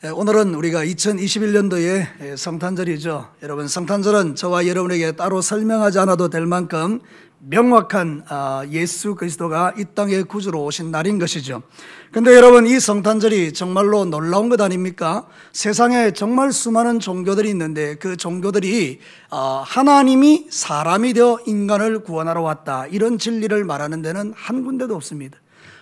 오늘은 우리가 2021년도의 성탄절이죠. 여러분, 성탄절은 저와 여러분에게 따로 설명하지 않아도 될 만큼 명확한 예수 그리스도가 이 땅에 구주로 오신 날인 것이죠. 근데 여러분, 이 성탄절이 정말로 놀라운 것 아닙니까? 세상에 정말 수많은 종교들이 있는데 그 종교들이 하나님이 사람이 되어 인간을 구원하러 왔다, 이런 진리를 말하는 데는 한 군데도 없습니다.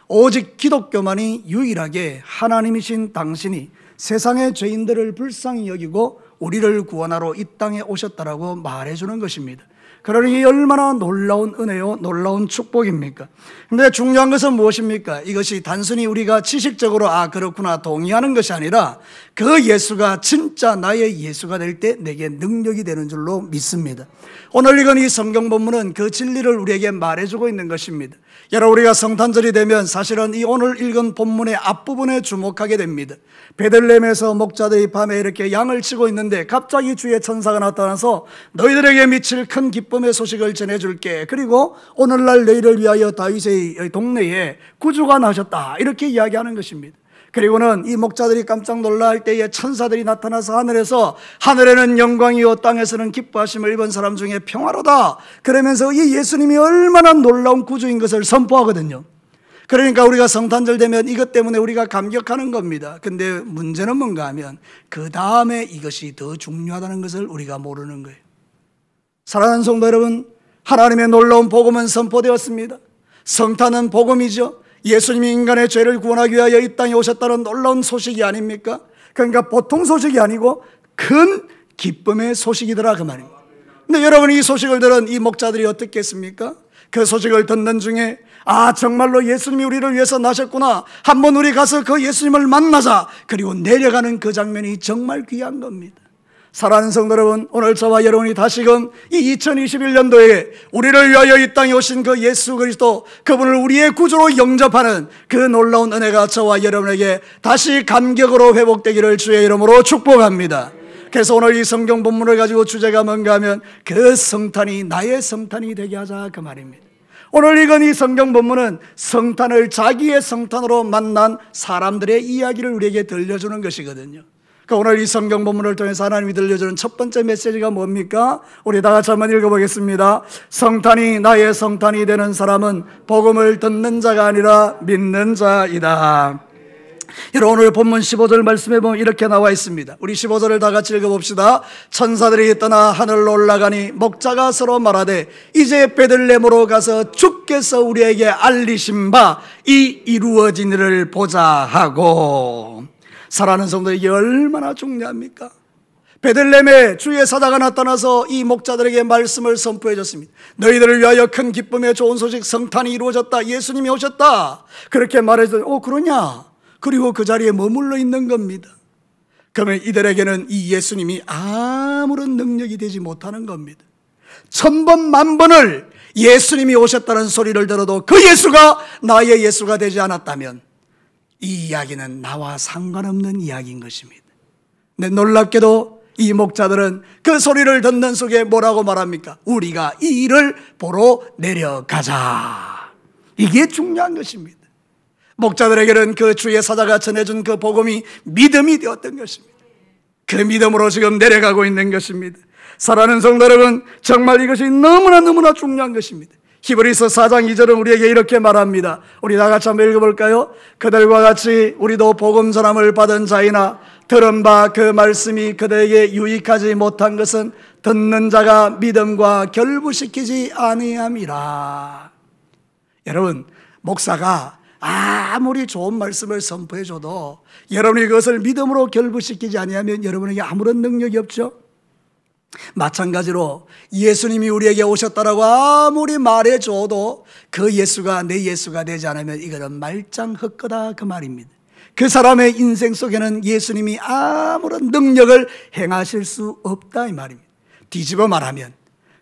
오직 기독교만이 유일하게 하나님이신 당신이 세상의 죄인들을 불쌍히 여기고 우리를 구원하러 이 땅에 오셨다라고 말해주는 것입니다. 그러니 얼마나 놀라운 은혜요, 놀라운 축복입니까? 근데 중요한 것은 무엇입니까? 이것이 단순히 우리가 지식적으로 그렇구나 동의하는 것이 아니라 그 예수가 진짜 나의 예수가 될 때 내게 능력이 되는 줄로 믿습니다. 오늘 읽은 이 성경 본문은 그 진리를 우리에게 말해주고 있는 것입니다. 여러분, 우리가 성탄절이 되면 사실은 이 오늘 읽은 본문의 앞부분에 주목하게 됩니다. 베들레헴에서 목자들이 밤에 이렇게 양을 치고 있는데 갑자기 주의 천사가 나타나서 너희들에게 미칠 큰 기쁨의 소식을 전해줄게, 그리고 오늘날 너희를 위하여 다윗의 동네에 구주가 나셨다, 이렇게 이야기하는 것입니다. 그리고는 이 목자들이 깜짝 놀랄 때에 천사들이 나타나서 하늘에는 영광이요 땅에서는 기뻐하심을 입은 사람 중에 평화로다, 그러면서 이 예수님이 얼마나 놀라운 구주인 것을 선포하거든요. 그러니까 우리가 성탄절 되면 이것 때문에 우리가 감격하는 겁니다. 근데 문제는 뭔가 하면 그 다음에 이것이 더 중요하다는 것을 우리가 모르는 거예요. 사랑하는 성도 여러분, 하나님의 놀라운 복음은 선포되었습니다. 성탄은 복음이죠. 예수님이 인간의 죄를 구원하기 위하여 이 땅에 오셨다는 놀라운 소식이 아닙니까? 그러니까 보통 소식이 아니고 큰 기쁨의 소식이더라, 그 말입니다. 근데 여러분, 이 소식을 들은 이 목자들이 어떻게 했습니까? 그 소식을 듣는 중에 정말로 예수님이 우리를 위해서 나셨구나, 한번 우리 가서 그 예수님을 만나자, 그리고 내려가는 그 장면이 정말 귀한 겁니다. 사랑하는 성도 여러분, 오늘 저와 여러분이 다시금 이 2021년도에 우리를 위하여 이 땅에 오신 그 예수 그리스도, 그분을 우리의 구주로 영접하는 그 놀라운 은혜가 저와 여러분에게 다시 감격으로 회복되기를 주의 이름으로 축복합니다. 그래서 오늘 이 성경 본문을 가지고 주제가 뭔가 하면 그 성탄이 나의 성탄이 되게 하자, 그 말입니다. 오늘 읽은 이 성경 본문은 성탄을 자기의 성탄으로 만난 사람들의 이야기를 우리에게 들려주는 것이거든요. 그러니까 오늘 이 성경 본문을 통해서 하나님이 들려주는 첫 번째 메시지가 뭡니까? 우리 다 같이 한번 읽어보겠습니다. 성탄이 나의 성탄이 되는 사람은 복음을 듣는 자가 아니라 믿는 자이다. 여러분, 오늘 본문 15절 말씀에 보면 이렇게 나와 있습니다. 우리 15절을 다 같이 읽어봅시다. 천사들이 떠나 하늘로 올라가니 목자가 서로 말하되 이제 베들레헴으로 가서 주께서 우리에게 알리신 바 이 이루어진 일을 보자 하고. 사랑하는 성도, 이게 얼마나 중요합니까? 베들레헴에 주의 사자가 나타나서 이 목자들에게 말씀을 선포해 줬습니다. 너희들을 위하여 큰 기쁨의 좋은 소식, 성탄이 이루어졌다, 예수님이 오셨다, 그렇게 말해서 그러냐? 그리고 그 자리에 머물러 있는 겁니다. 그러면 이들에게는 이 예수님이 아무런 능력이 되지 못하는 겁니다. 1000번 만번을 예수님이 오셨다는 소리를 들어도 그 예수가 나의 예수가 되지 않았다면 이 이야기는 나와 상관없는 이야기인 것입니다. 근데 놀랍게도 이 목자들은 그 소리를 듣는 속에 뭐라고 말합니까? 우리가 이 일을 보러 내려가자. 이게 중요한 것입니다. 목자들에게는 그 주의 사자가 전해준 그 복음이 믿음이 되었던 것입니다. 그 믿음으로 지금 내려가고 있는 것입니다. 사랑하는 성도 여러분, 정말 이것이 너무나 중요한 것입니다. 히브리서 4장 2절은 우리에게 이렇게 말합니다. 우리 다 같이 한번 읽어볼까요? 그들과 같이 우리도 복음 전함을 받은 자이나 들은 바 그 말씀이 그들에게 유익하지 못한 것은 듣는 자가 믿음과 결부시키지 아니함이라. 여러분, 목사가 아무리 좋은 말씀을 선포해줘도 여러분이 그것을 믿음으로 결부시키지 아니하면 여러분에게 아무런 능력이 없죠. 마찬가지로 예수님이 우리에게 오셨다라고 아무리 말해줘도 그 예수가 내 예수가 되지 않으면 이거는 말짱 헛거다, 그 말입니다. 그 사람의 인생 속에는 예수님이 아무런 능력을 행하실 수 없다, 이 말입니다. 뒤집어 말하면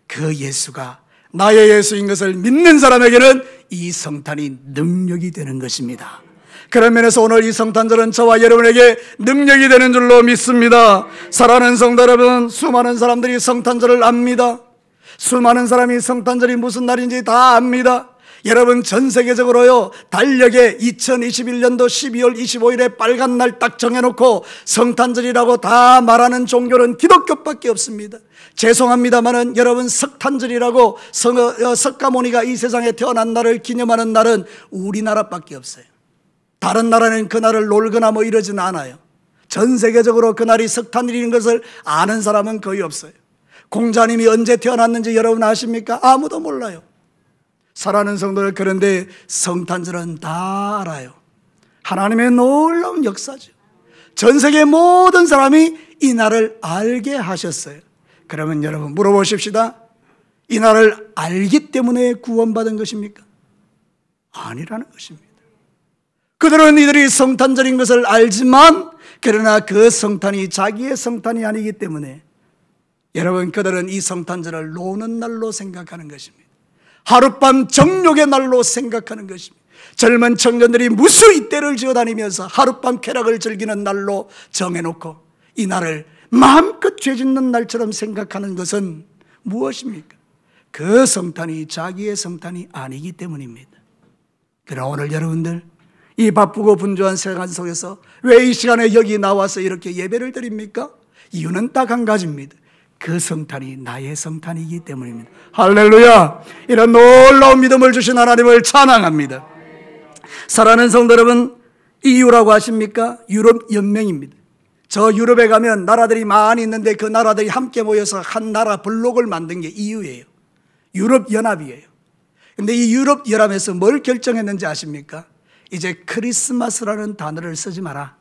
그 예수가 나의 예수인 것을 믿는 사람에게는 이 성탄이 능력이 되는 것입니다. 그런 면에서 오늘 이 성탄절은 저와 여러분에게 능력이 되는 줄로 믿습니다. 사랑하는 성도 여러분, 수많은 사람들이 성탄절을 압니다. 수많은 사람이 성탄절이 무슨 날인지 다 압니다. 여러분, 전 세계적으로요, 달력에 2021년도 12월 25일에 빨간 날 딱 정해놓고 성탄절이라고 다 말하는 종교는 기독교밖에 없습니다. 죄송합니다마는 여러분, 석탄절이라고 석가모니가 이 세상에 태어난 날을 기념하는 날은 우리나라밖에 없어요. 다른 나라는 그날을 놀거나 뭐 이러지는 않아요. 전 세계적으로 그날이 석탄일인 것을 아는 사람은 거의 없어요. 공자님이 언제 태어났는지 여러분 아십니까? 아무도 몰라요. 사랑하는 성도들, 그런데 성탄절은 다 알아요. 하나님의 놀라운 역사죠. 전 세계 모든 사람이 이 날을 알게 하셨어요. 그러면 여러분 물어보십시다. 이 날을 알기 때문에 구원받은 것입니까? 아니라는 것입니다. 그들은 이들이 성탄절인 것을 알지만, 그러나 그 성탄이 자기의 성탄이 아니기 때문에 여러분, 그들은 이 성탄절을 노는 날로 생각하는 것입니다. 하룻밤 정욕의 날로 생각하는 것입니다. 젊은 청년들이 무수히 때를 지어다니면서 하룻밤 쾌락을 즐기는 날로 정해놓고 이 날을 마음껏 죄짓는 날처럼 생각하는 것은 무엇입니까? 그 성탄이 자기의 성탄이 아니기 때문입니다. 그러나 오늘 여러분들, 이 바쁘고 분주한 세상 속에서 왜 이 시간에 여기 나와서 이렇게 예배를 드립니까? 이유는 딱 한 가지입니다. 그 성탄이 나의 성탄이기 때문입니다. 할렐루야! 이런 놀라운 믿음을 주신 하나님을 찬양합니다. 사랑하는 성도 여러분, EU라고 아십니까? 유럽 연맹입니다. 저 유럽에 가면 나라들이 많이 있는데 그 나라들이 함께 모여서 한 나라 블록을 만든 게 EU예요. 유럽 연합이에요. 근데 이 유럽 연합에서 뭘 결정했는지 아십니까? 이제 크리스마스라는 단어를 쓰지 마라.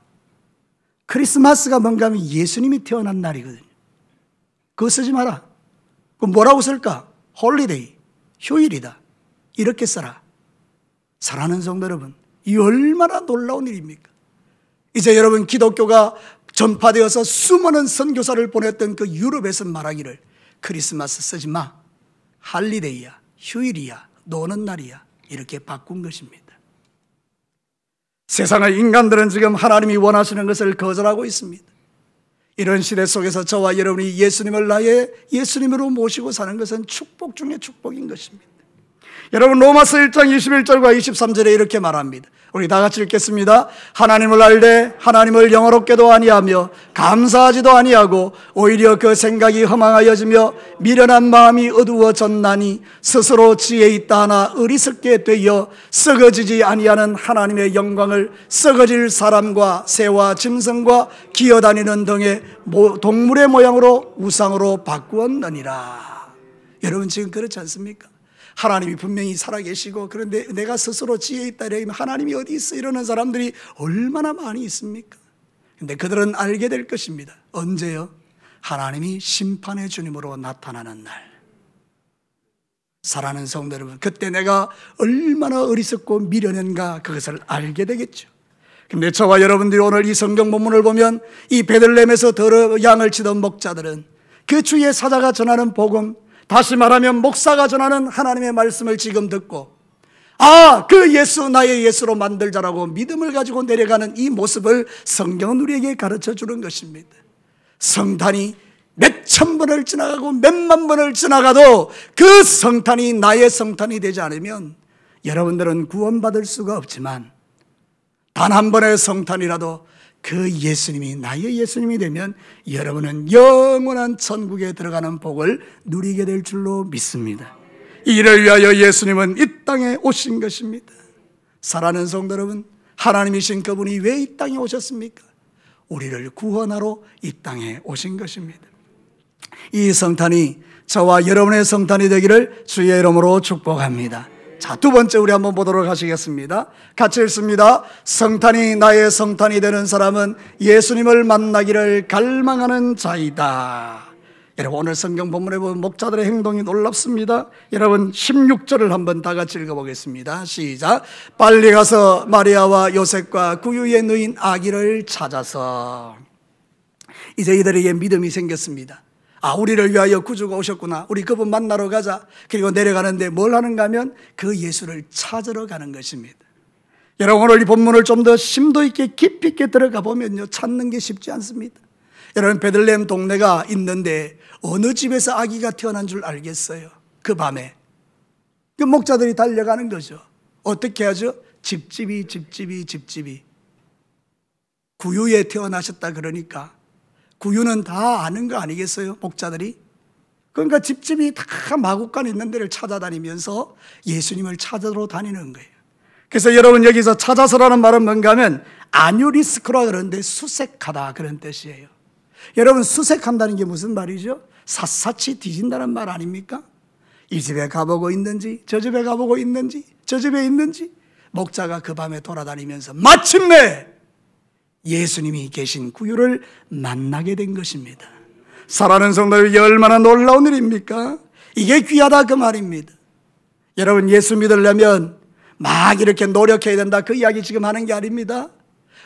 크리스마스가 뭔가 하면 예수님이 태어난 날이거든요. 그거 쓰지 마라. 그럼 뭐라고 쓸까? 홀리데이, 휴일이다. 이렇게 써라. 사랑하는 성도 여러분, 이 얼마나 놀라운 일입니까? 이제 여러분, 기독교가 전파되어서 수많은 선교사를 보냈던 그 유럽에서 말하기를 크리스마스 쓰지 마. 할리데이야, 휴일이야, 노는 날이야. 이렇게 바꾼 것입니다. 세상의 인간들은 지금 하나님이 원하시는 것을 거절하고 있습니다. 이런 시대 속에서 저와 여러분이 예수님을 나의 예수님으로 모시고 사는 것은 축복 중에 축복인 것입니다. 여러분, 로마서 1장 21절과 23절에 이렇게 말합니다. 우리 다 같이 읽겠습니다. 하나님을 알되 하나님을 영화롭게도 아니하며 감사하지도 아니하고 오히려 그 생각이 허망하여지며 미련한 마음이 어두워졌나니 스스로 지혜 있다 하나 어리석게 되어 썩어지지 아니하는 하나님의 영광을 썩어질 사람과 새와 짐승과 기어다니는 등의 동물의 모양으로 우상으로 바꾸었느니라. 여러분, 지금 그렇지 않습니까? 하나님이 분명히 살아계시고, 그런데 내가 스스로 지혜 있다 이러면 하나님이 어디 있어? 이러는 사람들이 얼마나 많이 있습니까? 근데 그들은 알게 될 것입니다. 언제요? 하나님이 심판의 주님으로 나타나는 날. 사랑하는 성도 여러분, 그때 내가 얼마나 어리석고 미련한가 그것을 알게 되겠죠. 근데 저와 여러분들이 오늘 이 성경 본문을 보면 이 베들레헴에서 양을 치던 목자들은 그 주의 사자가 전하는 복음, 다시 말하면 목사가 전하는 하나님의 말씀을 지금 듣고, 그 예수 나의 예수로 만들자라고 믿음을 가지고 내려가는 이 모습을 성경은 우리에게 가르쳐 주는 것입니다. 성탄이 몇천 번을 지나가고 몇만 번을 지나가도 그 성탄이 나의 성탄이 되지 않으면 여러분들은 구원받을 수가 없지만, 단 한 번의 성탄이라도 그 예수님이 나의 예수님이 되면 여러분은 영원한 천국에 들어가는 복을 누리게 될 줄로 믿습니다. 이를 위하여 예수님은 이 땅에 오신 것입니다. 사랑하는 성도 여러분, 하나님이신 그분이 왜 이 땅에 오셨습니까? 우리를 구원하러 이 땅에 오신 것입니다. 이 성탄이 저와 여러분의 성탄이 되기를 주의 이름으로 축복합니다. 자, 두 번째 우리 한번 보도록 하시겠습니다. 같이 읽습니다. 성탄이 나의 성탄이 되는 사람은 예수님을 만나기를 갈망하는 자이다. 여러분, 오늘 성경 본문에 보면 목자들의 행동이 놀랍습니다. 여러분, 16절을 한번 다 같이 읽어보겠습니다. 시작. 빨리 가서 마리아와 요셉과 구유에 누인 아기를 찾아서. 이제 이들에게 믿음이 생겼습니다. 우리를 위하여 구주가 오셨구나. 우리 그분 만나러 가자. 그리고 내려가는데 뭘 하는가 하면 그 예수를 찾으러 가는 것입니다. 여러분, 오늘 이 본문을 좀 더 심도 있게 깊이 있게 들어가 보면요, 찾는 게 쉽지 않습니다. 여러분, 베들레헴 동네가 있는데 어느 집에서 아기가 태어난 줄 알겠어요? 그 밤에 그 목자들이 달려가는 거죠. 어떻게 하죠? 집집이. 구유에 태어나셨다 그러니까 구유는 다 아는 거 아니겠어요? 목자들이. 그러니까 집집이 다 마구간 있는 데를 찾아다니면서 예수님을 찾으러 다니는 거예요. 그래서 여러분 여기서 찾아서라는 말은 뭔가 하면 아뉴리스크라 그러는데 수색하다 그런 뜻이에요. 여러분 수색한다는 게 무슨 말이죠? 샅샅이 뒤진다는 말 아닙니까? 이 집에 가보고 있는지 저 집에 가보고 있는지 저 집에 있는지 목자가 그 밤에 돌아다니면서 마침내 예수님이 계신 구유를 만나게 된 것입니다. 사랑하는 성도, 이게 얼마나 놀라운 일입니까? 이게 귀하다 그 말입니다. 여러분 예수 믿으려면 막 이렇게 노력해야 된다 그 이야기 지금 하는 게 아닙니다.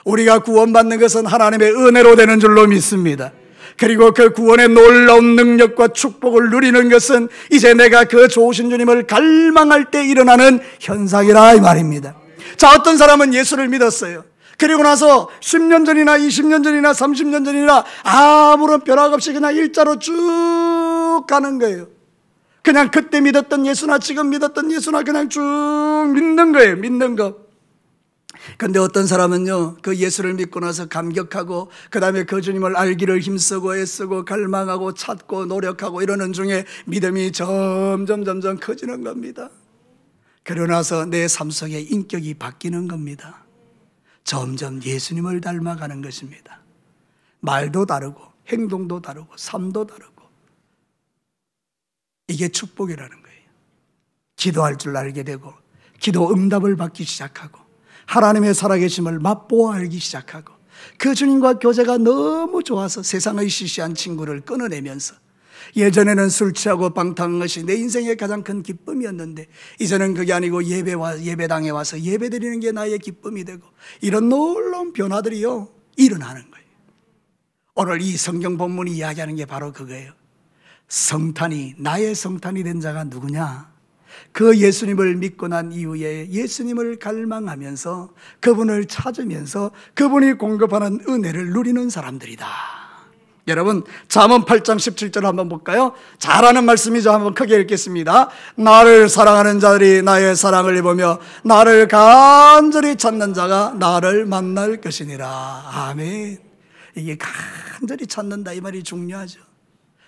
우리가 구원받는 것은 하나님의 은혜로 되는 줄로 믿습니다. 그리고 그 구원의 놀라운 능력과 축복을 누리는 것은 이제 내가 그 좋으신 주님을 갈망할 때 일어나는 현상이라 이 말입니다. 자, 어떤 사람은 예수를 믿었어요. 그리고 나서 10년 전이나 20년 전이나 30년 전이나 아무런 벼락 없이 그냥 일자로 쭉 가는 거예요. 그냥 그때 믿었던 예수나 지금 믿었던 예수나 그냥 쭉 믿는 거예요. 믿는 거. 근데 어떤 사람은요, 그 예수를 믿고 나서 감격하고 그 다음에 그 주님을 알기를 힘쓰고 애쓰고 갈망하고 찾고 노력하고 이러는 중에 믿음이 점점 커지는 겁니다. 그러고 나서 내 삶 속에 인격이 바뀌는 겁니다. 점점 예수님을 닮아가는 것입니다. 말도 다르고 행동도 다르고 삶도 다르고. 이게 축복이라는 거예요. 기도할 줄 알게 되고 기도 응답을 받기 시작하고 하나님의 살아계심을 맛보아 알기 시작하고 그 주님과 교제가 너무 좋아서 세상의 시시한 친구를 끊어내면서 예전에는 술 취하고 방탕한 것이 내 인생의 가장 큰 기쁨이었는데 이제는 그게 아니고 예배당에 와서 예배드리는 게 나의 기쁨이 되고 이런 놀라운 변화들이요 일어나는 거예요. 오늘 이 성경 본문이 이야기하는 게 바로 그거예요. 성탄이 나의 성탄이 된 자가 누구냐? 그 예수님을 믿고 난 이후에 예수님을 갈망하면서 그분을 찾으면서 그분이 공급하는 은혜를 누리는 사람들이다. 여러분 잠언 8장 17절 한번 볼까요? 잘 아는 말씀이죠. 한번 크게 읽겠습니다. 나를 사랑하는 자들이 나의 사랑을 입으며 나를 간절히 찾는 자가 나를 만날 것이니라. 아멘. 이게 간절히 찾는다 이 말이 중요하죠.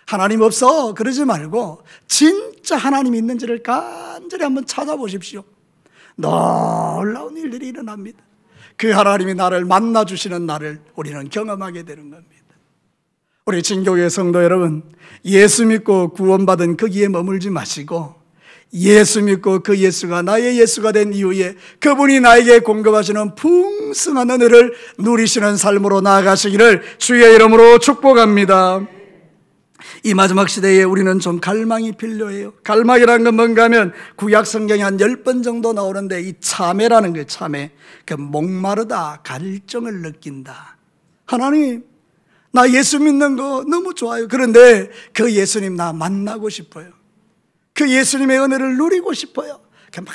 하나님 없어 그러지 말고 진짜 하나님 있는지를 간절히 한번 찾아보십시오. 놀라운 일들이 일어납니다. 그 하나님이 나를 만나주시는 날을 우리는 경험하게 되는 겁니다. 우리 진교회 성도 여러분, 예수 믿고 구원받은 거기에 머물지 마시고 예수 믿고 그 예수가 나의 예수가 된 이후에 그분이 나에게 공급하시는 풍성한 은혜를 누리시는 삶으로 나아가시기를 주의 이름으로 축복합니다. 이 마지막 시대에 우리는 좀 갈망이 필요해요. 갈망이라는 건 뭔가 하면 구약 성경에 한 10번 정도 나오는데 이 참회라는 거예요. 참회. 그 목마르다, 갈증을 느낀다. 하나님, 나 예수 믿는 거 너무 좋아요. 그런데 그 예수님 나 만나고 싶어요. 그 예수님의 은혜를 누리고 싶어요. 막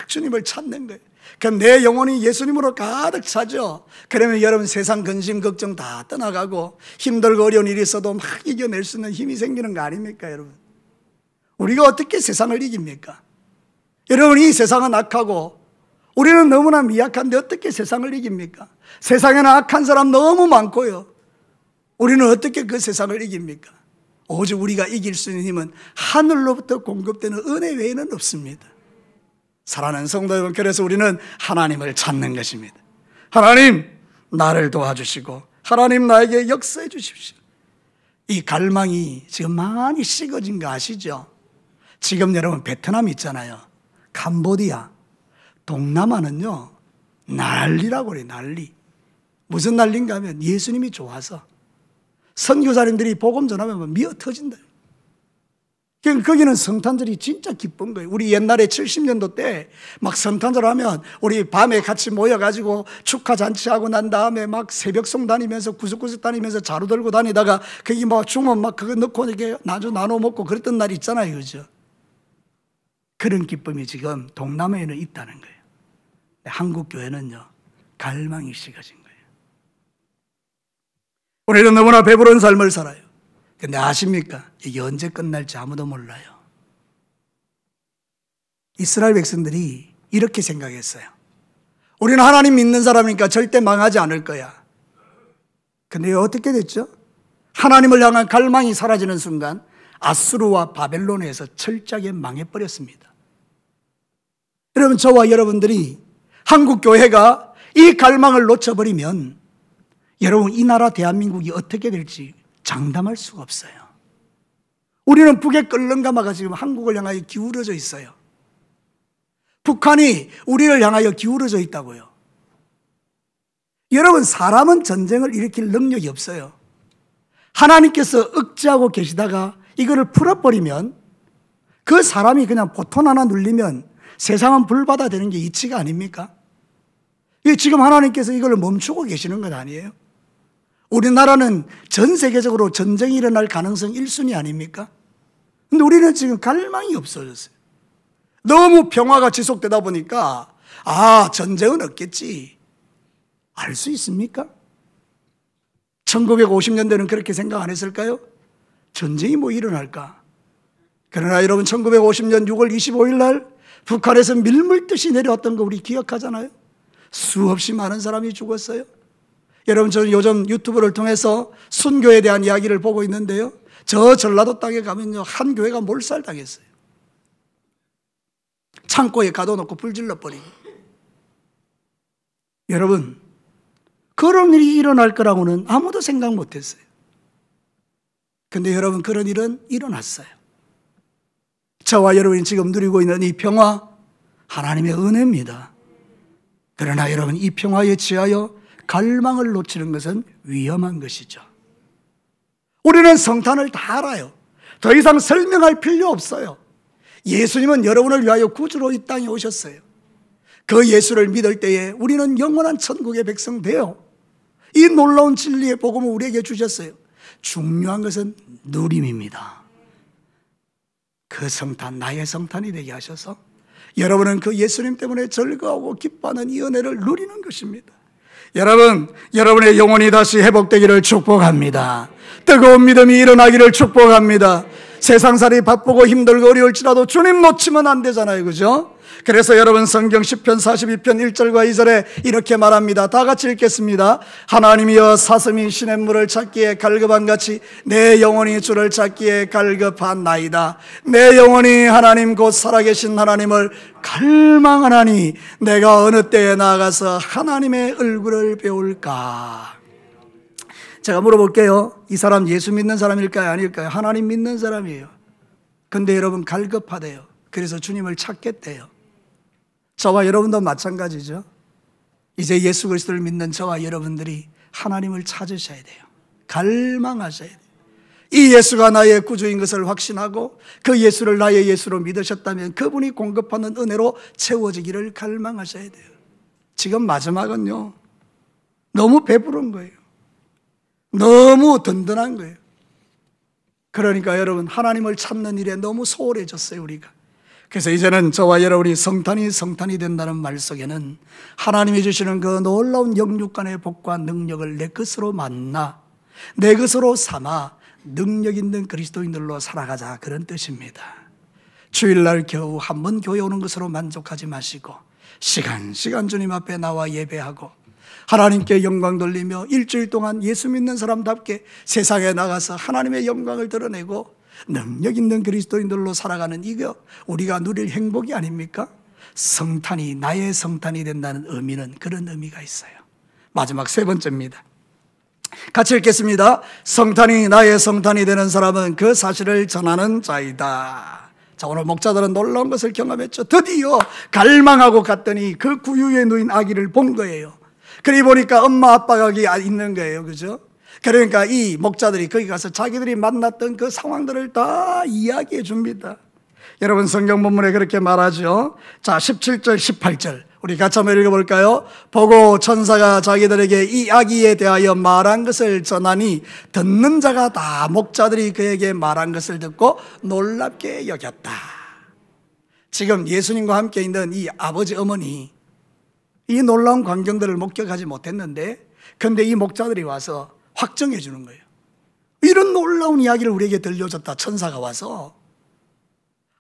주님을 찾는 거예요. 그럼 내 영혼이 예수님으로 가득 차죠. 그러면 여러분 세상 근심 걱정 다 떠나가고 힘들고 어려운 일이 있어도 막 이겨낼 수 있는 힘이 생기는 거 아닙니까 여러분? 우리가 어떻게 세상을 이깁니까? 여러분 이 세상은 악하고 우리는 너무나 미약한데 어떻게 세상을 이깁니까? 세상에는 악한 사람 너무 많고요. 우리는 어떻게 그 세상을 이깁니까? 오직 우리가 이길 수 있는 힘은 하늘로부터 공급되는 은혜 외에는 없습니다. 사랑하는 성도 여러분, 그래서 우리는 하나님을 찾는 것입니다. 하나님 나를 도와주시고 하나님 나에게 역사해 주십시오. 이 갈망이 지금 많이 식어진 거 아시죠? 지금 여러분 베트남 있잖아요. 캄보디아, 동남아는요 난리라고 그래요. 난리. 무슨 난리인가 하면 예수님이 좋아서 선교사님들이 복음 전하면 미어 터진다. 거기는 성탄절이 진짜 기쁜 거예요. 우리 옛날에 70년도 때 막 성탄절 하면 우리 밤에 같이 모여가지고 축하 잔치하고 난 다음에 막 새벽송 다니면서 구석구석 다니면서 자루 들고 다니다가 거기 막 주면 막 그거 넣고 이렇게 나눠 먹고 그랬던 날이 있잖아요. 그죠? 그런 기쁨이 지금 동남아에는 있다는 거예요. 한국 교회는요, 갈망이 식어진 거예요. 우리는 너무나 배부른 삶을 살아요. 근데 아십니까? 이게 언제 끝날지 아무도 몰라요. 이스라엘 백성들이 이렇게 생각했어요. 우리는 하나님 믿는 사람이니까 절대 망하지 않을 거야. 근데 어떻게 됐죠? 하나님을 향한 갈망이 사라지는 순간 아수르와 바벨론에서 철저하게 망해버렸습니다. 여러분, 저와 여러분들이 한국 교회가 이 갈망을 놓쳐버리면 여러분, 이 나라 대한민국이 어떻게 될지 장담할 수가 없어요. 우리는 북의 끓는 가마가 지금 한국을 향하여 기울어져 있어요. 북한이 우리를 향하여 기울어져 있다고요. 여러분, 사람은 전쟁을 일으킬 능력이 없어요. 하나님께서 억제하고 계시다가 이거를 풀어버리면 그 사람이 그냥 보통 하나 눌리면 세상은 불바다 되는 게 이치가 아닙니까? 지금 하나님께서 이걸 멈추고 계시는 것 아니에요? 우리나라는 전 세계적으로 전쟁이 일어날 가능성 1순위 아닙니까? 근데 우리는 지금 갈망이 없어졌어요. 너무 평화가 지속되다 보니까 전쟁은 없겠지. 알 수 있습니까? 1950년대는 그렇게 생각 안 했을까요? 전쟁이 뭐 일어날까? 그러나 여러분, 1950년 6월 25일 날 북한에서 밀물듯이 내려왔던 거 우리 기억하잖아요. 수없이 많은 사람이 죽었어요. 여러분, 저는 요즘 유튜브를 통해서 순교에 대한 이야기를 보고 있는데요, 저 전라도 땅에 가면요, 한 교회가 몰살당했어요. 창고에 가둬놓고 불질러버리고. 여러분, 그런 일이 일어날 거라고는 아무도 생각 못했어요. 근데 여러분, 그런 일은 일어났어요. 저와 여러분이 지금 누리고 있는 이 평화, 하나님의 은혜입니다. 그러나 여러분, 이 평화에 취하여 갈망을 놓치는 것은 위험한 것이죠. 우리는 성탄을 다 알아요. 더 이상 설명할 필요 없어요. 예수님은 여러분을 위하여 구주로 이 땅에 오셨어요. 그 예수를 믿을 때에 우리는 영원한 천국의 백성 되어 이 놀라운 진리의 복음을 우리에게 주셨어요. 중요한 것은 누림입니다. 그 성탄, 나의 성탄이 되게 하셔서 여러분은 그 예수님 때문에 즐거워하고 기뻐하는 이 은혜를 누리는 것입니다. 여러분, 여러분의 영혼이 다시 회복되기를 축복합니다. 뜨거운 믿음이 일어나기를 축복합니다. 세상살이 바쁘고 힘들고 어려울지라도 주님 놓치면 안 되잖아요, 그죠? 그래서 여러분, 성경 10편 42편 1절과 2절에 이렇게 말합니다. 다 같이 읽겠습니다. 하나님이여, 사슴이 시냇물을 찾기에 갈급한 같이 내 영혼이 주를 찾기에 갈급한나이다. 내 영혼이 하나님 곧 살아계신 하나님을 갈망하나니 내가 어느 때에 나아가서 하나님의 얼굴을 배울까? 제가 물어볼게요. 이 사람 예수 믿는 사람일까요, 아닐까요? 하나님 믿는 사람이에요. 근데 여러분, 갈급하대요. 그래서 주님을 찾겠대요. 저와 여러분도 마찬가지죠. 이제 예수 그리스도를 믿는 저와 여러분들이 하나님을 찾으셔야 돼요. 갈망하셔야 돼요. 이 예수가 나의 구주인 것을 확신하고 그 예수를 나의 예수로 믿으셨다면 그분이 공급하는 은혜로 채워지기를 갈망하셔야 돼요. 지금 마지막은요, 너무 배부른 거예요. 너무 든든한 거예요. 그러니까 여러분, 하나님을 찾는 일에 너무 소홀해졌어요, 우리가. 그래서 이제는 저와 여러분이 성탄이 된다는 말 속에는 하나님이 주시는 그 놀라운 영육간의 복과 능력을 내 것으로 만나, 내 것으로 삼아 능력 있는 그리스도인들로 살아가자, 그런 뜻입니다. 주일날 겨우 한 번 교회 오는 것으로 만족하지 마시고 시간 주님 앞에 나와 예배하고 하나님께 영광 돌리며 일주일 동안 예수 믿는 사람답게 세상에 나가서 하나님의 영광을 드러내고 능력 있는 그리스도인들로 살아가는 이거 우리가 누릴 행복이 아닙니까? 성탄이 나의 성탄이 된다는 의미는 그런 의미가 있어요. 마지막 세 번째입니다. 같이 읽겠습니다. 성탄이 나의 성탄이 되는 사람은 그 사실을 전하는 자이다. 자, 오늘 목자들은 놀라운 것을 경험했죠. 드디어 갈망하고 갔더니 그 구유에 누인 아기를 본 거예요. 그리 보니까 엄마 아빠가 거기 있는 거예요, 그죠? 그러니까 이 목자들이 거기 가서 자기들이 만났던 그 상황들을 다 이야기해 줍니다. 여러분, 성경 본문에 그렇게 말하죠. 자, 17절 18절 우리 같이 한번 읽어볼까요? 보고 천사가 자기들에게 이 아기에 대하여 말한 것을 전하니 듣는 자가 다 목자들이 그에게 말한 것을 듣고 놀랍게 여겼다. 지금 예수님과 함께 있는 이 아버지 어머니, 이 놀라운 광경들을 목격하지 못했는데, 근데 이 목자들이 와서 확정해 주는 거예요. 이런 놀라운 이야기를 우리에게 들려줬다. 천사가 와서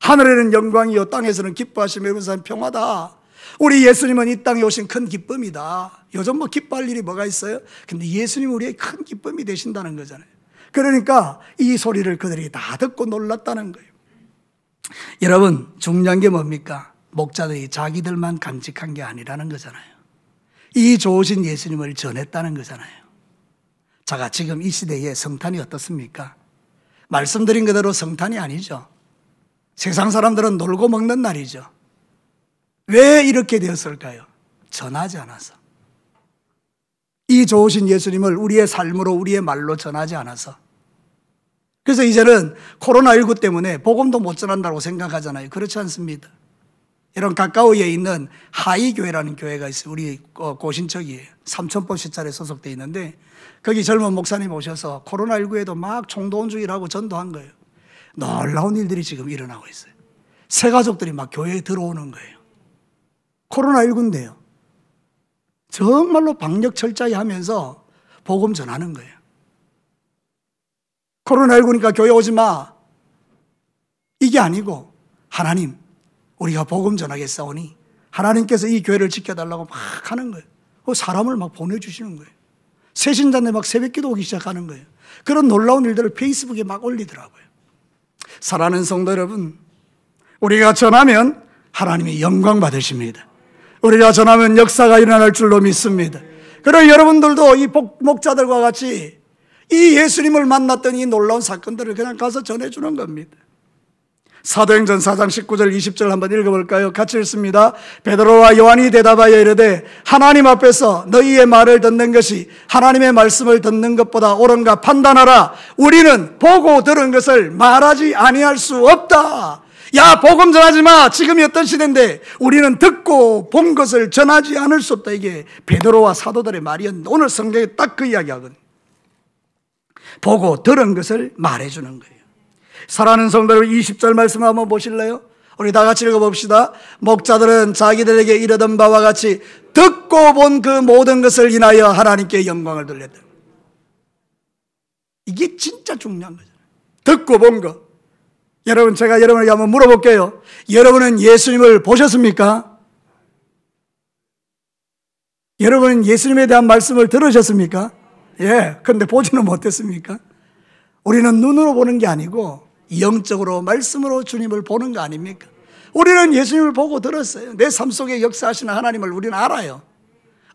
하늘에는 영광이요 땅에서는 기뻐하시며 이루는 평화다. 우리 예수님은 이 땅에 오신 큰 기쁨이다. 요즘 뭐 기뻐할 일이 뭐가 있어요? 근데 예수님 우리의 큰 기쁨이 되신다는 거잖아요. 그러니까 이 소리를 그들이 다 듣고 놀랐다는 거예요. 여러분, 중요한 게 뭡니까? 목자들이 자기들만 간직한 게 아니라는 거잖아요. 이 좋으신 예수님을 전했다는 거잖아요. 자, 지금 이 시대에 성탄이 어떻습니까? 말씀드린 그대로 성탄이 아니죠. 세상 사람들은 놀고 먹는 날이죠. 왜 이렇게 되었을까요? 전하지 않아서. 이 좋으신 예수님을 우리의 삶으로, 우리의 말로 전하지 않아서. 그래서 이제는 코로나19 때문에 복음도 못 전한다고 생각하잖아요. 그렇지 않습니다. 이런 가까우에 있는 하이교회라는 교회가 있어요. 우리 고신척이에요. 삼천포 시찰에 소속되어 있는데 거기 젊은 목사님 오셔서 코로나19에도 막 총동원주의라고 전도한 거예요. 놀라운 일들이 지금 일어나고 있어요. 새 가족들이 막 교회에 들어오는 거예요. 코로나19인데요. 정말로 방역 철저히 하면서 복음 전하는 거예요. 코로나19니까 교회 오지 마. 이게 아니고 하나님, 우리가 복음 전하겠사오니 하나님께서 이 교회를 지켜달라고 막 하는 거예요. 사람을 막 보내주시는 거예요. 새신자인데 막 새벽기도 오기 시작하는 거예요. 그런 놀라운 일들을 페이스북에 막 올리더라고요. 사랑하는 성도 여러분, 우리가 전하면 하나님이 영광 받으십니다. 우리가 전하면 역사가 일어날 줄로 믿습니다. 그리고 여러분들도 이 목자들과 같이 이 예수님을 만났던 이 놀라운 사건들을 그냥 가서 전해주는 겁니다. 사도행전 4장 19절 20절 한번 읽어볼까요? 같이 읽습니다. 베드로와 요한이 대답하여 이르되 하나님 앞에서 너희의 말을 듣는 것이 하나님의 말씀을 듣는 것보다 옳은가 판단하라. 우리는 보고 들은 것을 말하지 아니할 수 없다. 야, 복음 전하지 마. 지금이 어떤 시대인데 우리는 듣고 본 것을 전하지 않을 수 없다. 이게 베드로와 사도들의 말이었는데 오늘 성경에 딱 그 이야기하거든요. 보고 들은 것을 말해주는 거예요. 사랑하는 성도 여러분, 20절 말씀 한번 보실래요? 우리 다 같이 읽어봅시다. 목자들은 자기들에게 이르던 바와 같이 듣고 본 그 모든 것을 인하여 하나님께 영광을 돌렸다. 이게 진짜 중요한 거죠. 듣고 본 것. 여러분, 제가 여러분에게 한번 물어볼게요. 여러분은 예수님을 보셨습니까? 여러분은 예수님에 대한 말씀을 들으셨습니까? 예, 근데 보지는 못했습니까? 우리는 눈으로 보는 게 아니고 영적으로 말씀으로 주님을 보는 거 아닙니까? 우리는 예수님을 보고 들었어요. 내 삶 속에 역사하시는 하나님을 우리는 알아요.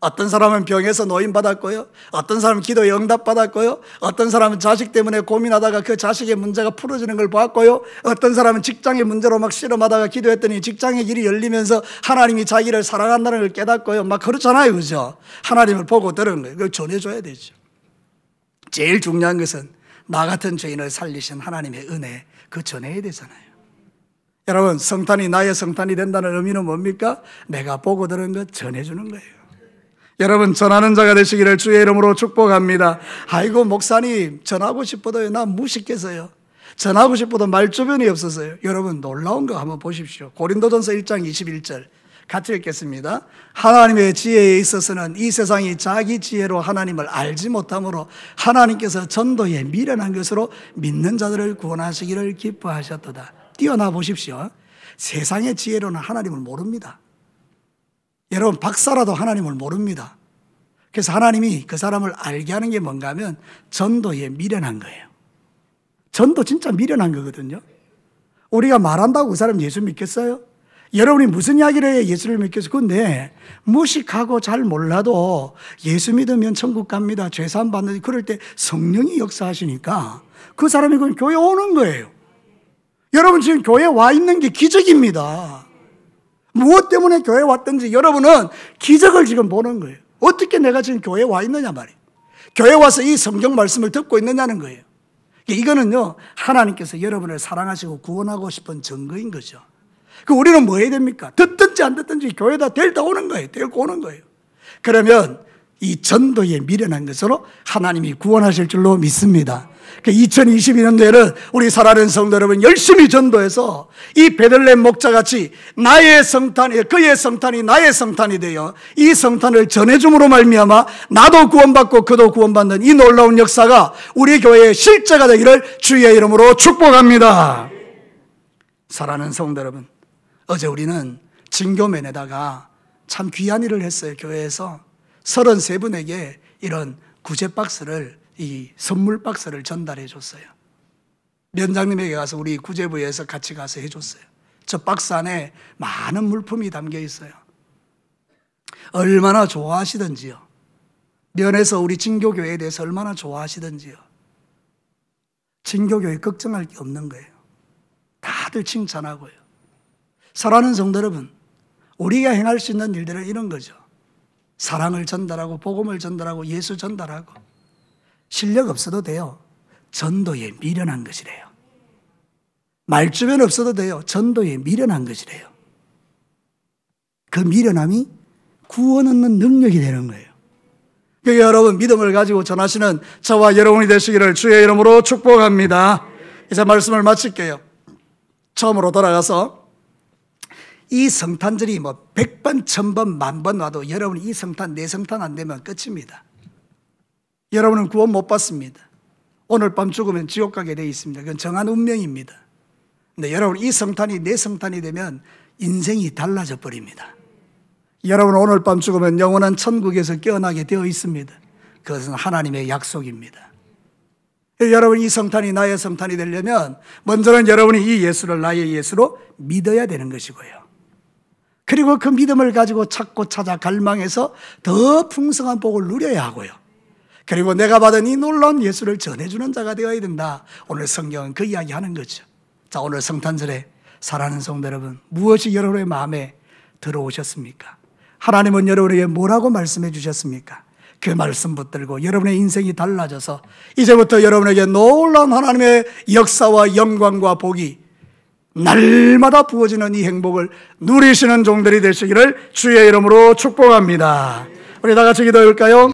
어떤 사람은 병에서 노인받았고요. 어떤 사람은 기도에 응답받았고요. 어떤 사람은 자식 때문에 고민하다가 그 자식의 문제가 풀어지는 걸 보았고요. 어떤 사람은 직장의 문제로 막 씨름하다가 기도했더니 직장의 길이 열리면서 하나님이 자기를 사랑한다는 걸 깨닫고요. 막 그렇잖아요. 그죠? 하나님을 보고 들은 거예요. 그걸 전해줘야 되죠. 제일 중요한 것은 나 같은 죄인을 살리신 하나님의 은혜, 그 전해야 되잖아요. 여러분, 성탄이 나의 성탄이 된다는 의미는 뭡니까? 내가 보고 들은 것 전해주는 거예요. 여러분, 전하는 자가 되시기를 주의 이름으로 축복합니다. 아이고, 목사님 전하고 싶어도요, 나 무식해서요. 전하고 싶어도 말주변이 없어서요. 여러분, 놀라운 거 한번 보십시오. 고린도전서 1장 21절 같이 읽겠습니다. 하나님의 지혜에 있어서는 이 세상이 자기 지혜로 하나님을 알지 못하므로 하나님께서 전도에 미련한 것으로 믿는 자들을 구원하시기를 기뻐하셨도다. 뛰어나 보십시오. 세상의 지혜로는 하나님을 모릅니다. 여러분, 박사라도 하나님을 모릅니다. 그래서 하나님이 그 사람을 알게 하는 게 뭔가 하면 전도에 미련한 거예요. 전도 진짜 미련한 거거든요. 우리가 말한다고 그 사람 예수 믿겠어요? 여러분이 무슨 이야기를 해야 예수를 믿겠어요? 근데 무식하고 잘 몰라도 예수 믿으면 천국 갑니다. 죄사함 받는, 그럴 때 성령이 역사하시니까 그 사람이 그냥 교회 오는 거예요. 여러분, 지금 교회에 와 있는 게 기적입니다. 무엇 때문에 교회에 왔든지 여러분은 기적을 지금 보는 거예요. 어떻게 내가 지금 교회에 와 있느냐 말이에요. 교회에 와서 이 성경 말씀을 듣고 있느냐는 거예요. 이거는요, 하나님께서 여러분을 사랑하시고 구원하고 싶은 증거인 거죠. 우리는 뭐 해야 됩니까? 듣든지 안 듣든지 교회에다 데리다 오는 거예요. 데리고 오는 거예요. 그러면 이 전도에 미련한 것으로 하나님이 구원하실 줄로 믿습니다. 2022년도에는 우리 사랑하는 성도 여러분, 열심히 전도해서 이 베들레헴 목자같이 나의 성탄이, 그의 성탄이 나의 성탄이 되어 이 성탄을 전해줌으로 말미암아 나도 구원받고 그도 구원받는 이 놀라운 역사가 우리 교회의 실제가 되기를 주의 이름으로 축복합니다. 사랑하는 성도 여러분, 어제 우리는 진교면에다가 참 귀한 일을 했어요. 교회에서 33분에게 이런 구제 박스를, 이 선물 박스를 전달해 줬어요. 면장님에게 가서 우리 구제부에서 같이 가서 해줬어요. 저 박스 안에 많은 물품이 담겨 있어요. 얼마나 좋아하시던지요. 면에서 우리 진교교회에 대해서 얼마나 좋아하시던지요. 진교교회 걱정할 게 없는 거예요. 다들 칭찬하고요. 사랑하는 성도 여러분, 우리가 행할 수 있는 일들은 이런 거죠. 사랑을 전달하고 복음을 전달하고 예수 전달하고, 실력 없어도 돼요. 전도에 미련한 것이래요. 말주변 없어도 돼요. 전도에 미련한 것이래요. 그 미련함이 구원 얻는 능력이 되는 거예요. 그러니까 여러분, 믿음을 가지고 전하시는 저와 여러분이 되시기를 주의 이름으로 축복합니다. 이제 말씀을 마칠게요. 처음으로 돌아가서 이 성탄절이 100번, 1000번, 10,000번 와도 여러분 이 성탄, 내 성탄 안 되면 끝입니다. 여러분은 구원 못 받습니다. 오늘 밤 죽으면 지옥 가게 되어 있습니다. 그건 정한 운명입니다. 근데 여러분 이 성탄이 내 성탄이 되면 인생이 달라져 버립니다. 여러분 오늘 밤 죽으면 영원한 천국에서 깨어나게 되어 있습니다. 그것은 하나님의 약속입니다. 여러분 이 성탄이 나의 성탄이 되려면 먼저는 여러분이 이 예수를 나의 예수로 믿어야 되는 것이고요. 그리고 그 믿음을 가지고 찾고 찾아 갈망해서 더 풍성한 복을 누려야 하고요. 그리고 내가 받은 이 놀라운 예수를 전해주는 자가 되어야 된다. 오늘 성경은 그 이야기 하는 거죠. 자, 오늘 성탄절에 사랑하는 성도 여러분, 무엇이 여러분의 마음에 들어오셨습니까? 하나님은 여러분에게 뭐라고 말씀해 주셨습니까? 그 말씀 붙들고 여러분의 인생이 달라져서 이제부터 여러분에게 놀라운 하나님의 역사와 영광과 복이 날마다 부어지는 이 행복을 누리시는 종들이 되시기를 주의 이름으로 축복합니다. 우리 다 같이 기도해볼까요?